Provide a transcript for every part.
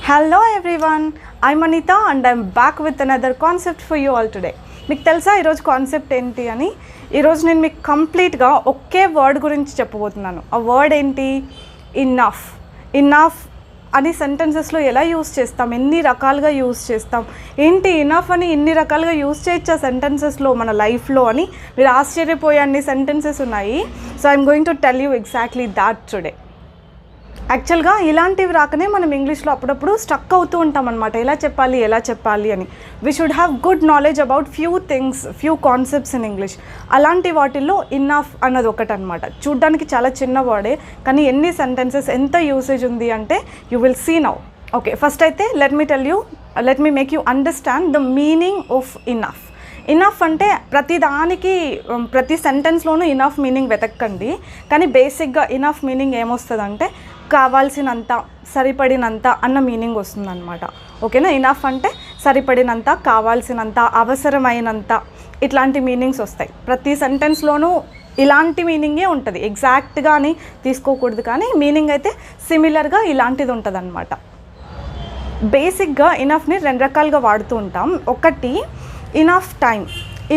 Hello everyone, I'm Anita and I'm back with another concept for you all today. మీకు తెలుసా ఈరోజు concept ఏంటి అని? ఈరోజు నేను మీకు కంప్లీట్గా ఒకే వర్డ్ గురించి చెప్పబోతున్నాను. ఆ వర్డ్ ఏంటి? ఇన్నఫ్. ఇన్నఫ్ అని సెంటెన్సెస్లో ఎలా యూస్ చేస్తాం, ఎన్ని రకాలుగా యూస్ చేస్తాం, ఏంటి ఇనఫ్ అని ఇన్ని రకాలుగా యూస్ చేయొచ్చా సెంటెన్సెస్లో మన లైఫ్లో అని మీరు ఆశ్చర్యపోయే అన్ని సెంటెన్సెస్ ఉన్నాయి. So I'm going to tell you exactly that today. యాక్చువల్గా ఇలాంటివి రాకనే మనం ఇంగ్లీష్లో అప్పుడప్పుడు స్టక్ అవుతూ ఉంటాం అనమాట, ఎలా చెప్పాలి అని. We should have good knowledge about few things, few concepts in English. అలాంటి వాటిల్లో ఇన్నఫ్ అన్నది ఒకటి అనమాట. చూడ్డానికి చాలా చిన్న వర్డే, కానీ ఎన్ని సెంటెన్సెస్, ఎంత యూసేజ్ ఉంది అంటే you will see now. Okay, first అయితే let me make you understand the meaning of enough. Enough అంటే ప్రతి సెంటెన్స్లోనూ ఇనఫ్ మీనింగ్ వెతక్కండి, కానీ బేసిక్గా ఇనఫ్ మీనింగ్ ఏమొస్తుందంటే కావాల్సినంత, సరిపడినంత అన్న మీనింగ్ వస్తుందన్నమాట. ఓకేనా? ఇనఫ్ అంటే సరిపడినంత, కావాల్సినంత, అవసరమైనంత, ఇట్లాంటి మీనింగ్స్ వస్తాయి. ప్రతి సెంటెన్స్లోనూ ఇలాంటి మీనింగే ఉంటుంది, ఎగ్జాక్ట్గా అని తీసుకోకూడదు, కానీ మీనింగ్ అయితే సిమిలర్గా ఇలాంటిది ఉంటుంది అన్నమాట. బేసిక్గా ఇనఫ్ని రెండు రకాలుగా వాడుతూ ఉంటాం. ఒకటి enough time,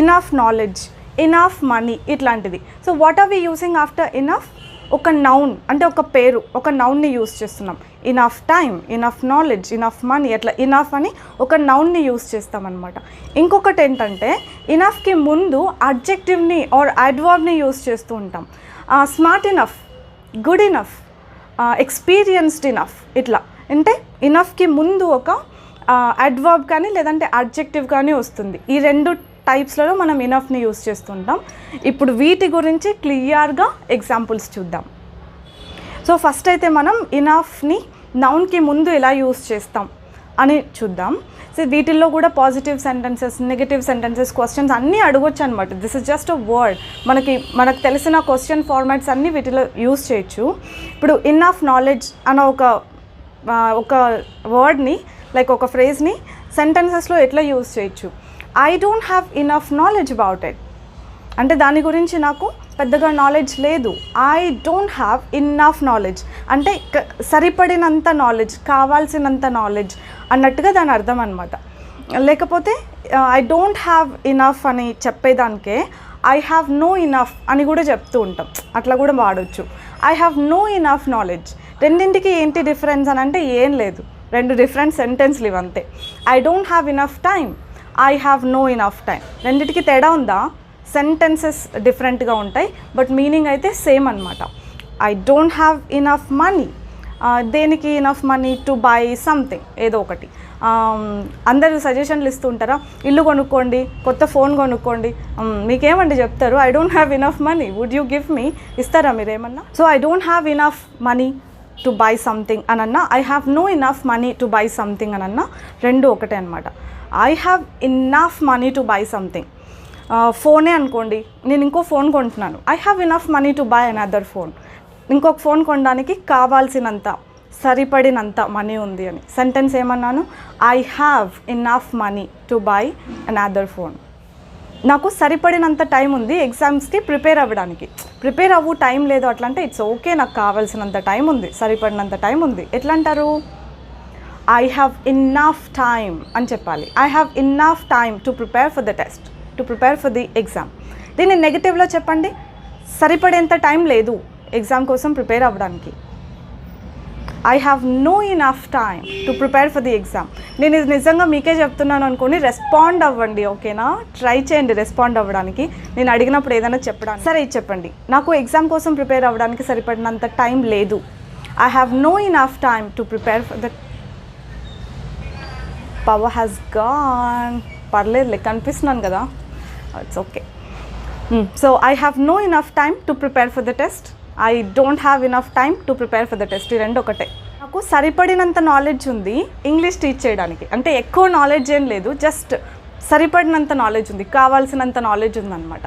enough knowledge, enough money, ఇట్లాంటిది. So what are we using after enough? ఒక నౌన్ అంటే ఒక పేరు, ఒక నౌన్ని యూస్ చేస్తున్నాం. Enough time, enough knowledge, enough money, అట్లా ఇనఫ్ అని ఒక నౌన్ని యూస్ చేస్తామన్నమాట. ఇంకొకటి ఏంటంటే ఇనఫ్కి ముందు అడ్జెక్టివ్ని ఆర్ అడ్వర్బ్ని యూస్ చేస్తూ ఉంటాం. Smart enough, good enough, experienced enough, ఇట్లా. అంటే ఇనఫ్కి ముందు ఒక అడ్వర్బ్ కానీ లేదంటే అడ్జెక్టివ్ కానీ వస్తుంది. ఈ రెండు టైప్స్లలో మనం ఇనఫ్ని యూస్ చేస్తుంటాం. ఇప్పుడు వీటి గురించి క్లియర్గా ఎగ్జాంపుల్స్ చూద్దాం. సో ఫస్ట్ అయితే మనం ఇనఫ్ని నౌన్కి ముందు ఎలా యూస్ చేస్తాం అని చూద్దాం. సో వీటిల్లో కూడా positive sentences, negative sentences, questions అన్నీ అడగొచ్చు అనమాట. This is just a word. మనకు తెలిసిన క్వశ్చన్ ఫార్మాట్స్ అన్నీ వీటిలో యూస్ చేయొచ్చు. ఇప్పుడు ఇనఫ్ నాలెడ్జ్ అన్న ఒక వర్డ్ని, లైక్ ఒక ఫ్రేజ్ని సెంటెన్సెస్లో ఎట్లా యూస్ చేయొచ్చు? I don't have enough knowledge about it. అంటే దాని గురించి నాకు పెద్దగా నాలెడ్జ్ లేదు. I don't have enough knowledge అంటే సరిపడినంత నాలెడ్జ్, కావాల్సినంత నాలెడ్జ్ అన్నట్టుగా దాని అర్థం అనమాట. లేకపోతే ఐ డోంట్ హ్యావ్ ఇనఫ్ అని చెప్పేదానికే ఐ హ్యావ్ నో ఇనఫ్ అని కూడా చెప్తూ ఉంటాం, అట్లా కూడా వాడవచ్చు. I have no enough knowledge, రెండింటికి ఏంటి డిఫరెన్స్ అని అంటే ఏం లేదు, రెండు డిఫరెంట్ సెంటెన్స్లు ఇవంతే. I don't have enough time, I have no enough time, రెండింటికి తేడా ఉందా? సెంటెన్సెస్ డిఫరెంట్గా ఉంటాయి, బట్ మీనింగ్ అయితే సేమ్ అనమాట. I don't have enough money, దేనికి enough money? To buy something, ఏదో ఒకటి. అందరూ సజెషన్లు ఇస్తూ ఉంటారా, ఇల్లు కొనుక్కోండి, కొత్త ఫోన్ కొనుక్కోండి. మీకేమండి చెప్తారు? I don't have enough money, would you give me? ఇస్తారా మీరేమన్నా? So I don't have enough money to buy something అనన్నా, I have no enough money to buy something అనన్నా, రెండు ఒకటే అనమాట. I have enough money to buy something, ఫోనే అనుకోండి, నేను ఇంకో ఫోన్ కొంటున్నాను, I have enough money to buy another phone. ఇంకొక ఫోన్ కొనడానికి కావాల్సినంత, సరిపడినంత మనీ ఉంది అని. సెంటెన్స్ ఏమన్నాను? I have enough money to buy another phone. నాకు సరిపడినంత టైం ఉంది ఎగ్జామ్స్కి ప్రిపేర్ అవ్వడానికి. ప్రిపేర్ అవ్వు, టైం లేదు అట్లా అంటే ఇట్స్ ఓకే, నాకు కావాల్సినంత టైం ఉంది, సరిపడినంత టైం ఉంది. ఎట్లా అంటారు? ఐ హ్యావ్ ఇన్నఫ్ టైమ్ అని చెప్పాలి. I have enough time to prepare for the test, to prepare for the exam. దీన్ని నెగిటివ్లో చెప్పండి. సరిపడేంత టైం లేదు ఎగ్జామ్ కోసం ప్రిపేర్ అవ్వడానికి. I have no enough time to prepare for the exam. నేను ఇది నిజంగా మీకే చెప్తున్నాను అనుకోండి, రెస్పాండ్ అవ్వండి, ఓకేనా? ట్రై చేయండి రెస్పాండ్ అవ్వడానికి. నేను అడిగినప్పుడు ఏదైనా చెప్పడానికి. సరే, ఇది చెప్పండి, నాకు ఎగ్జామ్ కోసం ప్రిపేర్ అవ్వడానికి సరిపడినంత టైం లేదు. I have no enough time to prepare for the power has gone. పర్లేదులే, కనిపిస్తున్నాను కదా, it's okay. So I have no enough time to prepare for the test, I don't have enough time to prepare for the test. ఈ రెండు ఒకటే. నాకు సరిపడినంత knowledge ఉంది English teach చేయడానికి, అంటే ఎక్కువ నాలెడ్జ్ ఏం లేదు, జస్ట్ సరిపడినంత నాలెడ్జ్ ఉంది, కావాల్సినంత నాలెడ్జ్ ఉందన్నమాట.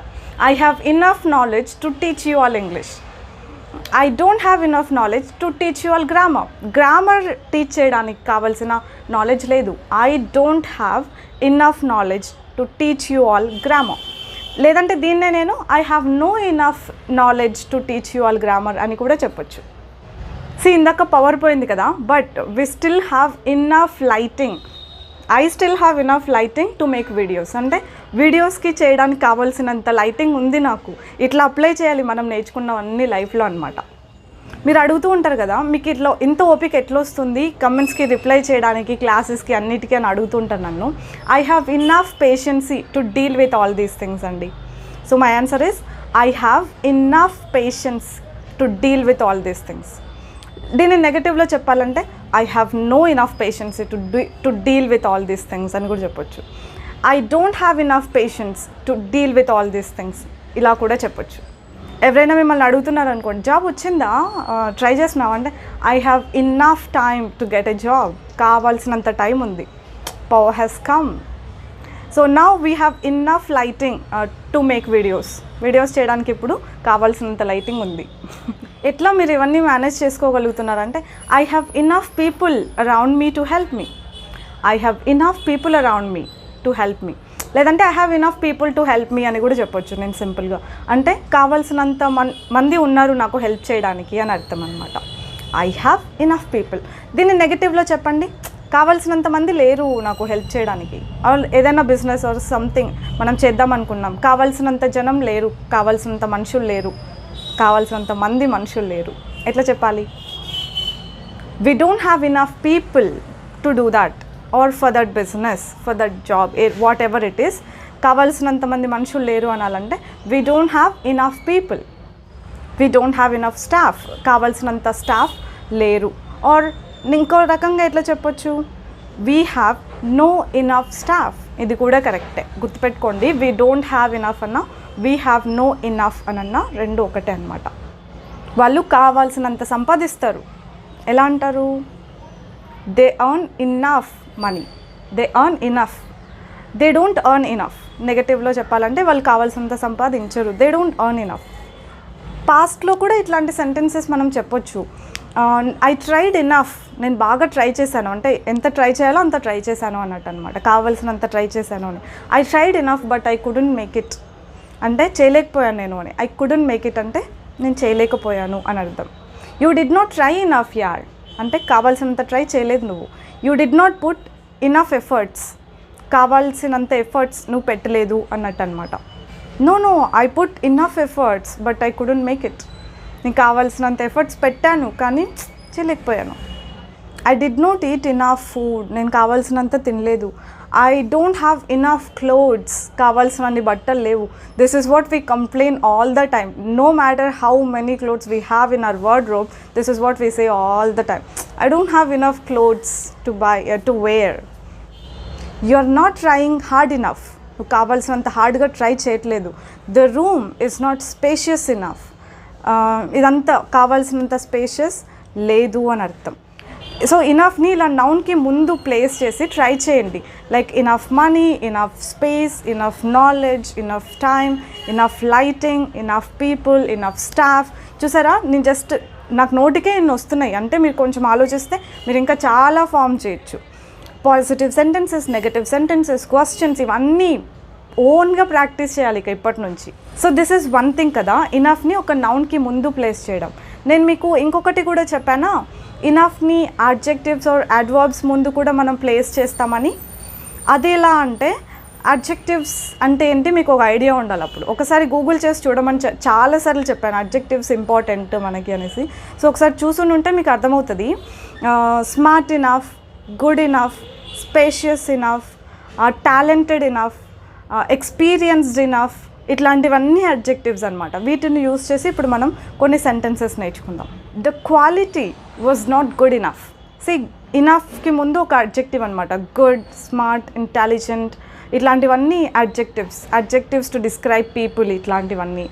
I have enough knowledge to teach you all English. I don't have enough knowledge to teach you all grammar. Grammar teach చేయడానికి కావాల్సిన నాలెడ్జ్ లేదు. I don't have enough knowledge to teach you all grammar. లేదంటే దీన్నే నేను I have no enough knowledge to teach you all grammar అని కూడా చెప్పొచ్చు. ఇందాక పవర్ పోయింది కదా, but we still have enough lighting. I still have enough lighting to make videos. అంటే వీడియోస్కి చేయడానికి కావాల్సినంత లైటింగ్ ఉంది నాకు. ఇట్లా అప్లై చేయాలి మనం నేర్చుకున్నవన్నీ లైఫ్లో అనమాట. మీరు అడుగుతూ ఉంటారు కదా, మీకు ఇట్లా ఇంత ఓపిక ఎట్లా వస్తుంది కమెంట్స్కి రిప్లై చేయడానికి, క్లాసెస్కి, అన్నిటికీ అని అడుగుతుంటాను నన్ను. I have enough patience to deal with all these things అండి. So my answer is I have enough patience to deal with all these things. దీన్ని నెగటివ్లో చెప్పాలంటే I have no enough patience to deal with all these things అని కూడా చెప్పొచ్చు. I don't have enough patience to deal with all these things ఇలా కూడా చెప్పొచ్చు. ఎవరైనా మిమ్మల్ని అడుగుతున్నారు అనుకోండి, జాబ్ వచ్చిందా, ట్రై చేస్తున్నావు అంటే I have enough time to get a job. కావాల్సినంత టైం ఉంది. Power has come. So now we have enough lighting to make videos చేయడానికి ఇప్పుడు కావాల్సినంత లైటింగ్ ఉంది. ఎట్లా మీరు ఇవన్నీ మేనేజ్ చేసుకోగలుగుతున్నారంటే I have enough people around me to help me. I have enough people around me to help me. లేదంటే I have enough people to help me అని కూడా చెప్పొచ్చు నేను సింపుల్గా. అంటే కావాల్సినంత మంది ఉన్నారు నాకు హెల్ప్ చేయడానికి అని అర్థం అనమాట. I have enough people. దీన్ని నెగిటివ్లో చెప్పండి, కావాల్సినంత మంది లేరు నాకు హెల్ప్ చేయడానికి. ఏదైనా బిజినెస్ ఆర్ సంథింగ్ మనం చేద్దాం అనుకున్నాం, కావాల్సినంత జనం లేరు, కావాల్సినంత మనుషులు లేరు, కావాల్సినంత మంది మనుషులు లేరు. ఎట్లా చెప్పాలి? We don't have enough people to do that or for that business, for that job, whatever it is. కావాల్సినంత మంది మనుషులు లేరు అనాలంటే we don't have enough people. We don't have enough staff. కావాల్సినంత స్టాఫ్ లేరు. ఆర్ ఇంకో రకంగా ఎట్లా చెప్పొచ్చు? We have no enough staff. ఇది కూడా కరెక్టే, గుర్తుపెట్టుకోండి. వీ డోంట్ హ్యావ్ ఇనఫ్ అన్నా, వీ హ్యావ్ నో ఇనఫ్ అనన్నా రెండు ఒకటే అనమాట. వాళ్ళు కావాల్సినంత సంపాదిస్తారు. ఎలా అంటారు? They earn enough money. They earn enough. They don't earn enough. నెగటివ్లో చెప్పాలంటే వాళ్ళు కావాల్సినంత సంపాదించరు. They don't earn enough. పాస్ట్లో కూడా ఇట్లాంటి సెంటెన్సెస్ మనం చెప్పొచ్చు. I tried enough. నేను బాగా ట్రై చేశాను అంటే ఎంత ట్రై చేయాలో అంత ట్రై చేశాను అన్నట్టు అనమాట. కావాల్సినంత ట్రై చేశాను అని. I tried enough but I couldn't make it అంటే చేయలేకపోయాను నేను అని. ఐ కుడెంట్ మేక్ ఇట్ అంటే నేను చేయలేకపోయాను అని అర్థం. You did not try enough యార్ అంటే కావాల్సినంత ట్రై చేయలేదు నువ్వు. You did not put enough efforts. కావాల్సినంత ఎఫర్ట్స్ నువ్వు పెట్టలేదు అన్నట్టు అనమాట. No I put enough efforts but I couldn't make it. నేను కావాల్సినంత ఎఫర్ట్స్ పెట్టాను కానీ చేయలేకపోయాను. I did not eat enough food. నేను కావాల్సినంత తినలేదు. I don't have enough clothes. కావాల్సినన్ని బట్టలు లేవు. This is what we complain all the time. No matter how many clothes we have in our wardrobe, this is what we say all the time. I don't have enough clothes to wear. You are not trying hard enough. నువ్వు కావాల్సినంత హార్డ్గా try చేయట్లేదు. The room is not spacious enough. ఇదంతా కావాల్సినంత spacious లేదు అని అర్థం. So ఇనఫ్ని ఇలా నౌన్కి ముందు ప్లేస్ చేసి ట్రై చేయండి. Like enough money, enough space, enough knowledge, enough time, enough lighting, enough people, enough staff. చూసారా, నేను జస్ట్ నాకు నోటికే ఇన్ని వస్తున్నాయి. అంటే మీరు కొంచెం ఆలోచిస్తే మీరు ఇంకా చాలా ఫామ్ చేయొచ్చు. Positive sentences, negative sentences, questions ఇవన్నీ ఓన్గా ప్రాక్టీస్ చేయాలి ఇక ఇప్పటి నుంచి. So this is one thing కదా, ఇనఫ్ని ఒక నౌన్కి ముందు ప్లేస్ చేయడం. నేను మీకు ఇంకొకటి కూడా చెప్పానా, ఇనఫ్ని అడ్జెక్టివ్స్ ఆర్ అడ్వర్బ్స్ ముందు కూడా మనం ప్లేస్ చేస్తామని. అది ఎలా అంటే అడ్జెక్టివ్స్ అంటే ఏంటి మీకు ఒక ఐడియా ఉండాలి. అప్పుడు ఒకసారి గూగుల్ చేసి చూడమని చాలాసార్లు చెప్పాను అడ్జెక్టివ్స్ ఇంపార్టెంట్ మనకి అనేసి. సో ఒకసారి చూసుని ఉంటే మీకు అర్థమవుతుంది. Smart enough, good enough, spacious enough, talented enough, experienced enough, ఇట్లాంటివన్నీ అడ్జెక్టివ్స్ అనమాట. వీటిని యూజ్ చేసి ఇప్పుడు మనం కొన్ని సెంటెన్సెస్ నేర్చుకుందాం. The quality was not good enough. See ఇనఫ్కి ముందు ఒక అడ్జెక్టివ్ అనమాట. గుడ్, స్మార్ట్, ఇంటెలిజెంట్ ఇట్లాంటివన్నీ అడ్జెక్టివ్స్ టు డిస్క్రైబ్ పీపుల్. ఇట్లాంటివన్నీ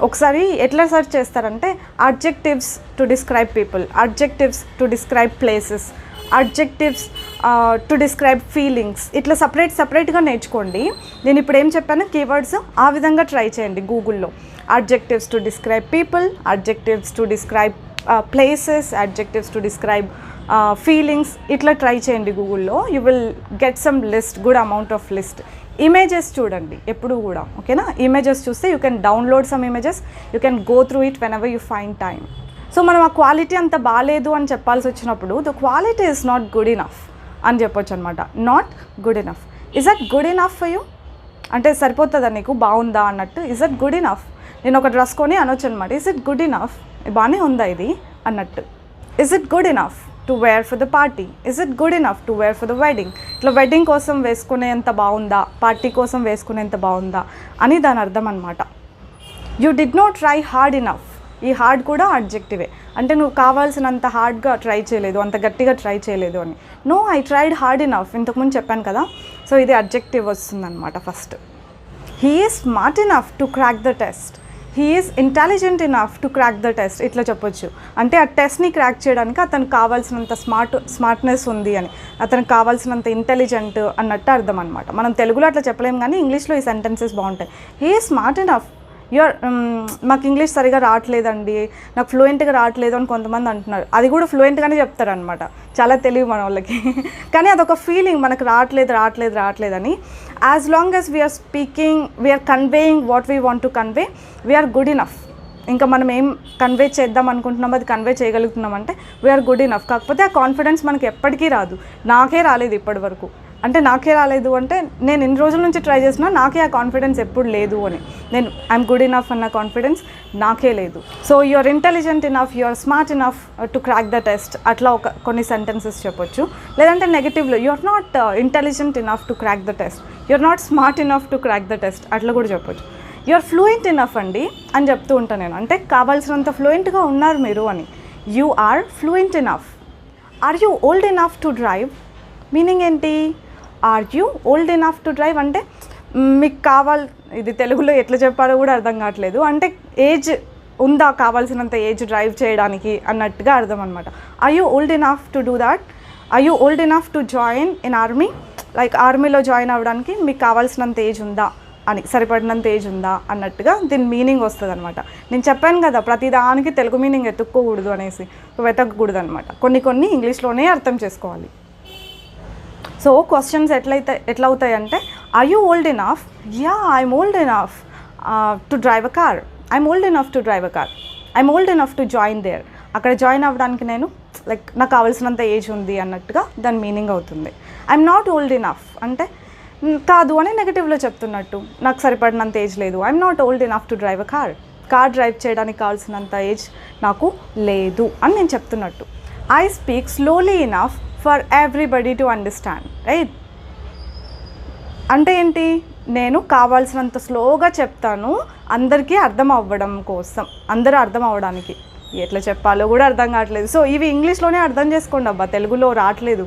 ఒకసారి ఎట్లా సెర్చ్ చేస్తారంటే adjectives to describe people, adjectives to describe places, adjectives to describe feelings. ఇట్లా సపరేట్గా నేర్చుకోండి. నేను ఇప్పుడు ఏం చెప్పాను కీవర్డ్స్ ఆ విధంగా ట్రై చేయండి గూగుల్లో. Adjectives to describe people, adjectives to describe places, adjectives to describe feelings. ఇట్లా ట్రై చేయండి గూగుల్లో. You will get some list, good amount of list. Images చూడండి ఎప్పుడు కూడా, ఓకేనా? ఇమేజెస్ చూస్తే you can download some images, you can go through it when ever you find time. So మనం ఆ క్వాలిటీ అంత బాగాలేదు అని చెప్పాల్సి వచ్చినప్పుడు the quality is not good enough అని చెప్పొచ్చు అనమాట. Not good enough. Is that good enough for you? అంటే సరిపోతుందా నీకు, బాగుందా అన్నట్టు. Is that good enough? నేను ఒక డ్రెస్ కొని అనొచ్చు అనమాట, ఇస్ ఇట్ గుడ్ ఇనఫ్, బాగానే ఉందా ఇది అన్నట్టు. Is it good enough to wear for the party? Is it good enough to wear for the wedding? ఇట్లా వెడ్డింగ్ కోసం వేసుకునేంత బాగుందా, పార్టీ కోసం వేసుకునేంత బాగుందా అని దాని అర్థం అనమాట. You did not try hard enough. ఈ హార్డ్ కూడా అడ్జెక్టివే, అంటే నువ్వు కావాల్సినంత హార్డ్గా ట్రై చేయలేదు, అంత గట్టిగా ట్రై చేయలేదు అని. No, I tried hard enough, ఇంతకుముందు చెప్పాను కదా. సో ఇది అడ్జెక్టివ్ వస్తుందన్నమాట first. He is smart enough to crack the test. He is intelligent enough to crack the test. ఇట్లా చెప్పొచ్చు. అంటే ఆ టెస్ట్ని క్రాక్ చేయడానికి అతనికి కావాల్సినంత స్మార్ట్నెస్ ఉంది అని, అతనికి కావాల్సినంత ఇంటెలిజెంట్ అన్నట్టు అర్థం అనమాట. మనం తెలుగులో అట్లా చెప్పలేము, కానీ ఇంగ్లీష్లో ఈ సెంటెన్సెస్ బాగుంటాయి. He is smart enough. మాకు ఇంగ్లీష్ సరిగా రావట్లేదండి, నాకు ఫ్లూయెంట్గా రావట్లేదు అని కొంతమంది అంటున్నారు. అది కూడా ఫ్లూయెంట్గానే చెప్తారనమాట, చాలా తెలివి మన వాళ్ళకి. కానీ అదొక ఫీలింగ్, మనకు రావట్లేదు అని. As long as we're speaking, we're conveying what we want to convey, we're good enough. ఇంకా మనం ఏం కన్వే చేద్దాం అనుకుంటున్నాం అది కన్వే చేయగలుగుతున్నాం అంటే వీఆర్ గుడ్ ఇనఫ్. కాకపోతే ఆ కాన్ఫిడెన్స్ మనకి ఎప్పటికీ రాదు. నాకే రాలేదు ఇప్పటి వరకు. అంటే నాకే రాలేదు అంటే నేను ఇన్ని రోజుల నుంచి ట్రై చేసినా నాకే ఆ కాన్ఫిడెన్స్ ఎప్పుడు లేదు అని. నేను ఐఎమ్ గుడ్ ఇనఫ్ అన్న కాన్ఫిడెన్స్ నాకే లేదు. So you're intelligent enough, you're smart enough to crack the test, అట్లా కొన్ని సెంటెన్సెస్ చెప్పొచ్చు. లేదంటే నెగిటివ్లో you're not intelligent enough to crack the test, you're not smart enough to crack the test, అట్లా కూడా చెప్పొచ్చు. యూఆర్ ఫ్లూయెంట్ ఇనఫ్ అండి అని చెప్తూ ఉంటాను నేను, అంటే కావాల్సినంత ఫ్లూయెంట్గా ఉన్నారు మీరు అని. You are fluent enough. Are you old enough to drive? Meaning ఏంటి? Are you old enough to drive అంటే మీకు ఇది తెలుగులో ఎట్లా చెప్పాలో కూడా అర్థం కావట్లేదు. అంటే ఏజ్ ఉందా, కావాల్సినంత ఏజ్ డ్రైవ్ చేయడానికి అన్నట్టుగా అర్థం అనమాట. Are you old enough to do that? Are you old enough to join in army? Like ఆర్మీలో జాయిన్ అవ్వడానికి మీకు కావాల్సినంత ఏజ్ ఉందా అని, సరిపడినంత ఏజ్ ఉందా అన్నట్టుగా దీని మీనింగ్ వస్తుంది అనమాట. నేను చెప్పాను కదా ప్రతిదానికి తెలుగు మీనింగ్ ఎత్తుక్కోకూడదు అనేసి, వెతకకూడదు అనమాట. కొన్ని ఇంగ్లీష్లోనే అర్థం చేసుకోవాలి. సో క్వశ్చన్స్ ఎట్లా అవుతాయంటే, are you old enough? Yeah, I'm old enough to drive a car. I'm old enough to drive a car. I'm old enough to join there. అక్కడ జాయిన్ అవ్వడానికి నేను నాకు కావాల్సినంత ఏజ్ ఉంది అన్నట్టుగా దాని మీనింగ్ అవుతుంది. ఐఎమ్ నాట్ ఓల్డ్ ఇనఫ్ అంటే కాదు అని నెగిటివ్లో చెప్తున్నట్టు, నాకు సరిపడినంత ఏజ్ లేదు. I'm not old enough to drive a car drive చేయడానికి కావాల్సినంత ఏజ్ నాకు లేదు అని నేను చెప్తున్నట్టు. I speak slowly enough for everybody to understand, right? అంటే ఏంటి? నేను కావాల్సినంత స్లోగా చెప్తాను అందరికీ అర్థం అవ్వడం కోసం, అందరూ అర్థం అవ్వడానికి. ఎట్లా చెప్పాలో కూడా అర్థం కావట్లేదు. సో ఇవి ఇంగ్లీష్లోనే అర్థం చేసుకోండి అబ్బా, తెలుగులో రావట్లేదు.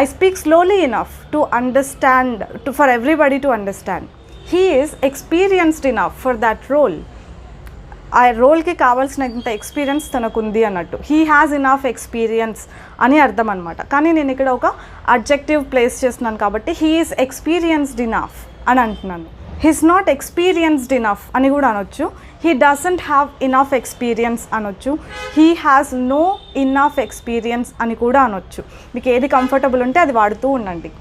I speak slowly enough to understand, for everybody to understand. He is experienced enough for that role. ఆ రోల్కి కావాల్సినంత ఎక్స్పీరియన్స్ తనకుంది అన్నట్టు. హీ హ్యాస్ ఇనఫ్ ఎక్స్పీరియన్స్ అని అర్థం అనమాట. కానీ నేను ఇక్కడ ఒక అడ్జెక్టివ్ ప్లేస్ చేస్తున్నాను కాబట్టి హీ ఈజ్ ఎక్స్పీరియన్స్డ్ ఇనఫ్ అని అంటున్నాను. హీస్ నాట్ ఎక్స్పీరియన్స్డ్ ఇనఫ్ అని కూడా అనొచ్చు. He doesn't have enough experience అనొచ్చు. He has no enough experience అని కూడా అనొచ్చు. మీకు ఏది కంఫర్టబుల్ ఉంటే అది వాడుతూ ఉండండి.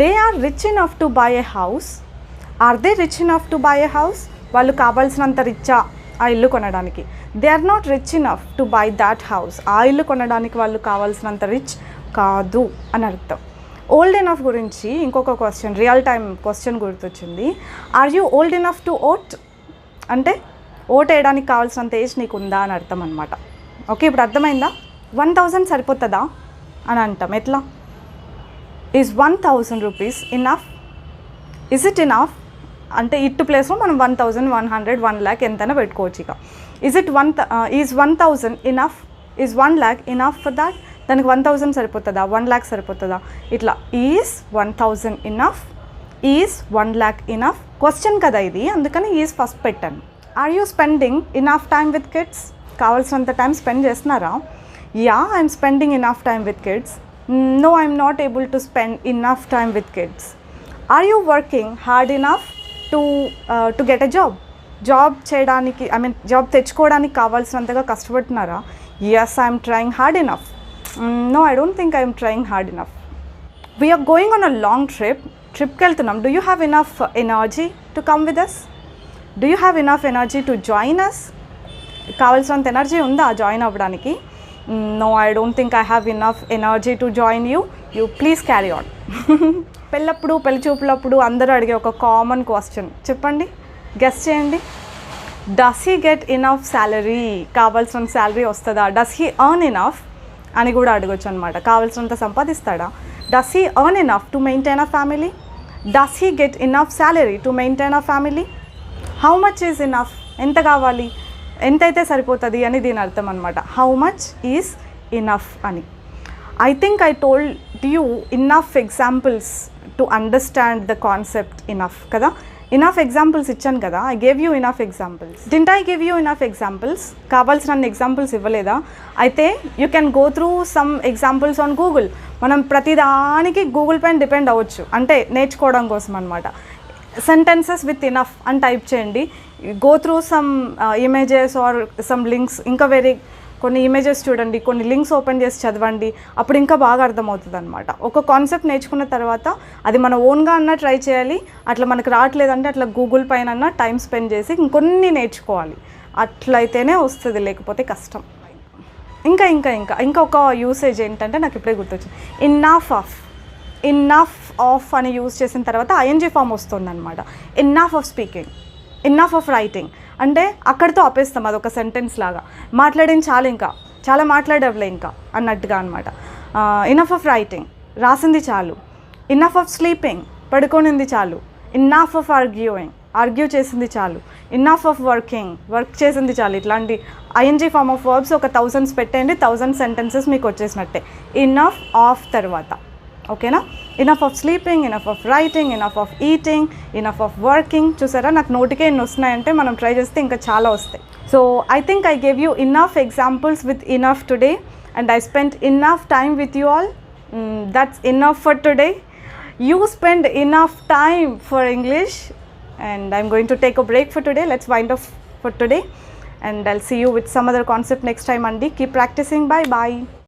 They are rich enough to buy a house. Are they rich enough to buy a house? వాళ్ళు కావాల్సినంత రిచ్చా ఆ ఇల్లు కొనడానికి? They are not rich enough to buy that house. ఆ ఇల్లు కొనడానికి వాళ్ళు కావాల్సినంత రిచ్ కాదు అని అర్థం. ఓల్డ్ ఇనఫ్ గురించి ఇంకొక క్వశ్చన్, రియల్ టైం క్వశ్చన్ గుర్తొచ్చింది. Are you old enough to vote? అంటే ఓట్ వేయడానికి కావాల్సినంత ఏజ్ నీకు ఉందా అని అర్థం అనమాట. ఓకే, ఇప్పుడు అర్థమైందా? 1000 సరిపోతుందా అని అంటాం. ఎట్లా? Is 1000 rupees enough? Is it enough అంటే ఇట్టు ప్లేస్లో మనం 1000, 100, 1 lakh ఎంతైనా పెట్టుకోవచ్చు. ఇక is 1000 enough? Is 1 lakh enough for that? దానికి 1000 సరిపోతుందా, 1 lakh సరిపోతుందా? ఇట్లా is 1000 enough, is 1 lakh enough. Question కదా ఇది, అందుకని ఈజ్ ఫస్ట్ పెట్టాను. Are you spending enough time with kids? కావాల్సినంత టైం స్పెండ్ చేస్తున్నారా? Yeah, I'm spending enough time with kids. No, I'm not able to spend enough time with kids. Are you working hard enough to get a job? Job చేయడానికి, job తెచ్చుకోవడానికి కావాల్సినంతగా కష్టపడుతున్నారా? Yes, I'm trying hard enough. No, I don't think I'm trying hard enough. We're going on a long ట్రిప్కి వెళ్తున్నాం. Do you have enough energy to come with us? Do you have enough energy to join us? కావాల్సినంత energy ఉందా join అవ్వడానికి? No, I don't think I have enough energy to join you. You please carry on. పెళ్ళప్పుడు పెళ్లి చూపులప్పుడు అందరూ అడిగే ఒక common question చెప్పండి, గెస్ చేయండి. Does he get enough salary? కావాల్సిన శాలరీ వస్తుందా? డస్ హీ ఎర్న్ ఇనఫ్ అని కూడా అడగొచ్చు అనమాట. కావాల్సినంత సంపాదిస్తాడా? Does he earn enough to maintain a family? Does he get enough salary to maintain a family? How much is enough? ఎంత కావాలి, ఎంతైతే సరిపోతుంది అని దీని అర్థం అనమాట. హౌ మచ్ ఈజ్ ఇనఫ్ అని. I think I told you enough examples to understand the concept enough కదా. ఇనఫ్ ఎగ్జాంపుల్స్ ఇచ్చాను కదా. I gave you enough examples. Didn't I give you enough examples? కావాల్సిన ఎగ్జాంపుల్స్ ఇవ్వలేదా? అయితే you can go through some examples on Google. మనం ప్రతిదానికి Google పైన depend అవ్వచ్చు, అంటే నేర్చుకోవడం కోసం అనమాట. సెంటెన్సెస్ విత్ ఇనఫ్ అని టైప్ చేయండి. Go through some images or some links. ఇంకా వేరే కొన్ని ఇమేజెస్ చూడండి, కొన్ని లింక్స్ ఓపెన్ చేసి చదవండి. అప్పుడు ఇంకా బాగా అర్థమవుతుంది అనమాట. ఒక కాన్సెప్ట్ నేర్చుకున్న తర్వాత అది మన ఓన్గా అన్నా ట్రై చేయాలి. అట్లా మనకు రావట్లేదంటే అట్లా గూగుల్ పైన అన్నా టైం స్పెండ్ చేసి ఇంకొన్ని నేర్చుకోవాలి. అట్లయితేనే వస్తుంది, లేకపోతే కష్టం. ఇంకా ఇంకా ఇంకా ఇంకొక యూసేజ్ ఏంటంటే నాకు ఇప్పుడే గుర్తొచ్చింది. ఇన్నఫ్ ఆఫ్ అని యూజ్ చేసిన తర్వాత ఐఎన్జీ ఫామ్ వస్తుంది అనమాట. Enough of speaking, enough of writing అంటే అక్కడితో ఆపేస్తాం, అదొక సెంటెన్స్ లాగా. మాట్లాడింది చాలు, ఇంకా చాలా మాట్లాడవులే ఇంకా అన్నట్టుగా అనమాట. ఇన్నఫ్ ఆఫ్ రైటింగ్, రాసింది చాలు. ఇన్నఫ్ ఆఫ్ స్లీపింగ్, పడుకోనింది చాలు. ఇన్నఫ్ ఆఫ్ ఆర్గ్యూ చేసింది చాలు. ఇన్నఫ్ ఆఫ్ వర్క్ చేసింది చాలు. ఇట్లాంటి ఐఎన్జీ ఫామ్ ఆఫ్ వర్బ్స్ ఒక 1000s పెట్టండి, 1000 సెంటెన్సెస్ మీకు వచ్చేసినట్టే. ఇన్నఫ్ ఆఫ్ తర్వాత, ఓకేనా? Enough of sleeping, enough of writing, enough of eating, enough of working. చూసారా, నాకు నోటికే ఎన్ని వస్తున్నాయంటే మనం ట్రై చేస్తే ఇంకా చాలా వస్తాయి. So I think I gave you enough examples with enough today and I spend enough time with you all. That's enough for today. You spend enough time for English and I'm going to take a break for today. Let's wind up for today and I'll see you with some other concept next time, Andi. Keep practicing. Bye bye.